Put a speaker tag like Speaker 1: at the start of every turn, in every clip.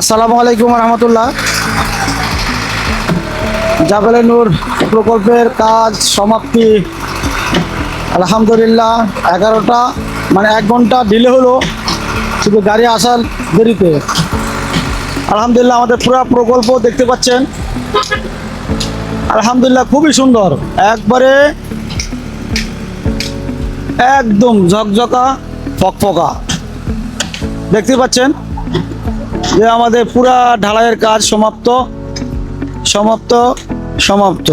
Speaker 1: আসসালামু আলাইকুম রহমতুল্লাহ। জাবেলে নূর প্রকল্পের কাজ সমাপ্তি আলহামদুলিল্লাহ। 11টা মানে 1 ঘন্টা ডিলে হলো শুধু গাড়ি আসার দেরিতে। আলহামদুলিল্লাহ আমাদের পুরো প্রকল্প দেখতে পাচ্ছেন, আলহামদুলিল্লাহ খুবই সুন্দর, একবারে একদম ঝকঝকা ফকফকা। দেখতে পাচ্ছেন যে আমাদের পুরা ঢালাইয়ের কাজ সমাপ্ত সমাপ্ত সমাপ্ত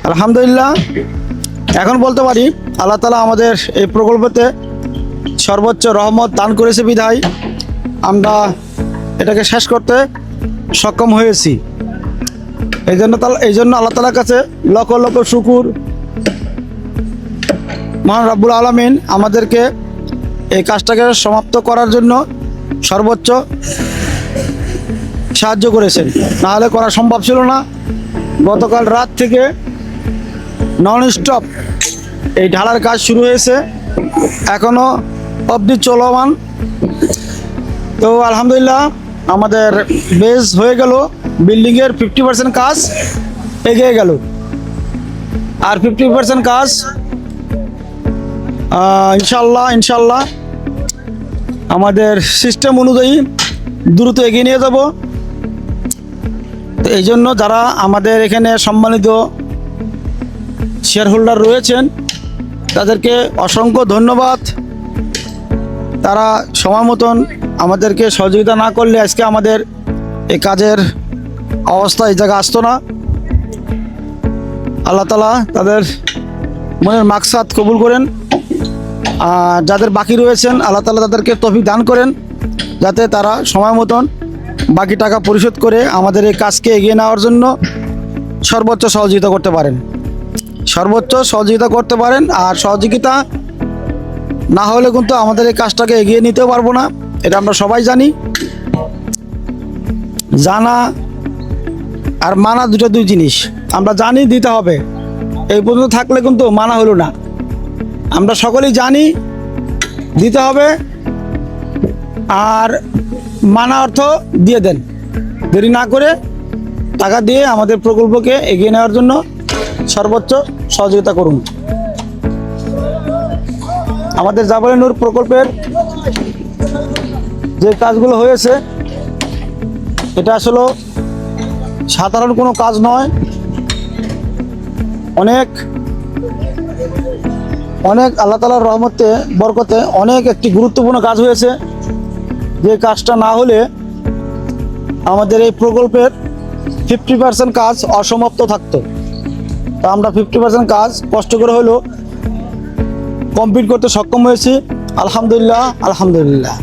Speaker 1: আলহামদুলিল্লাহ। এখন বলতে পারি আল্লাহ তাআলা আমাদের এই প্রকল্পতে সর্বোচ্চ রহমত দান করেছে বিধায় আমরা এটাকে শেষ করতে সক্ষম হয়েছি। এই জন্য আল্লাহ তাআলার কাছে লক্ষ লক্ষ শুকর। মহান রব্বুল আলামিন আমাদেরকে এই কাজটাকে সমাপ্ত করার জন্য সর্বোচ্চ সাহায্য করেছেন, নাহলে করা সম্ভব ছিল না। গতকাল রাত থেকে নন স্টপ এই ঢালার কাজ শুরু হয়েছে, এখনও অবধি চলমান। তো আলহামদুলিল্লাহ আমাদের বেস হয়ে গেল, বিল্ডিংয়ের 50% কাজ এগিয়ে গেল, আর 50% কাজ ইনশাল্লাহ আমাদের সিস্টেম অনুযায়ী দ্রুত এগিয়ে নিয়ে যাব। তো এই জন্য যারা আমাদের এখানে সম্মানিত শেয়ার হোল্ডার রয়েছেন তাদেরকে অসংখ্য ধন্যবাদ। তারা সময় মতন আমাদেরকে সহযোগিতা না করলে আজকে আমাদের এই কাজের অবস্থা এই জায়গায় আসতো না। আল্লাহ তাআলা তাদের মনের মাকসাদ কবুল করেন, আর যাদের বাকি রয়েছেন আল্লাহ তাআলা তাদেরকে তৌফিক দান করেন যাতে তারা সময় মতন বাকি টাকা পরিশোধ করে আমাদের এই কাজকে এগিয়ে নেওয়ার জন্য সর্বোচ্চ সহযোগিতা করতে পারেন, আর সহযোগিতা না হলে কিন্তু আমাদের এই কাজটাকে এগিয়ে নিতেও পারবো না। এটা আমরা সবাই জানি। জানা আর মানা দুই জিনিস। আমরা জানি দিতে হবে, এই পর্যন্ত থাকলে কিন্তু মানা হলো না। আমরা সকলেই জানি দিতে হবে, আর মানা অর্থ দিয়ে দেন, দেরি না করে টাকা দিয়ে আমাদের প্রকল্পকে এগিয়ে নেওয়ার জন্য সর্বোচ্চ সহযোগিতা করুন। আমাদের জাবেলে নূর প্রকল্পের যে কাজগুলো হয়েছে এটা আসলে সাধারণ কোনো কাজ নয়। অনেক আল্লাহ তাআলার রহমতে বরকতে অনেক একটি গুরুত্বপূর্ণ কাজ হয়েছে, যে কাজটা না হলে আমাদের এই প্রকল্পের 50% কাজ অসমাপ্ত থাকতো। তো আমরা 50% কাজ কষ্ট করে হলেও কমপ্লিট করতে সক্ষম হয়েছি। আলহামদুলিল্লাহ।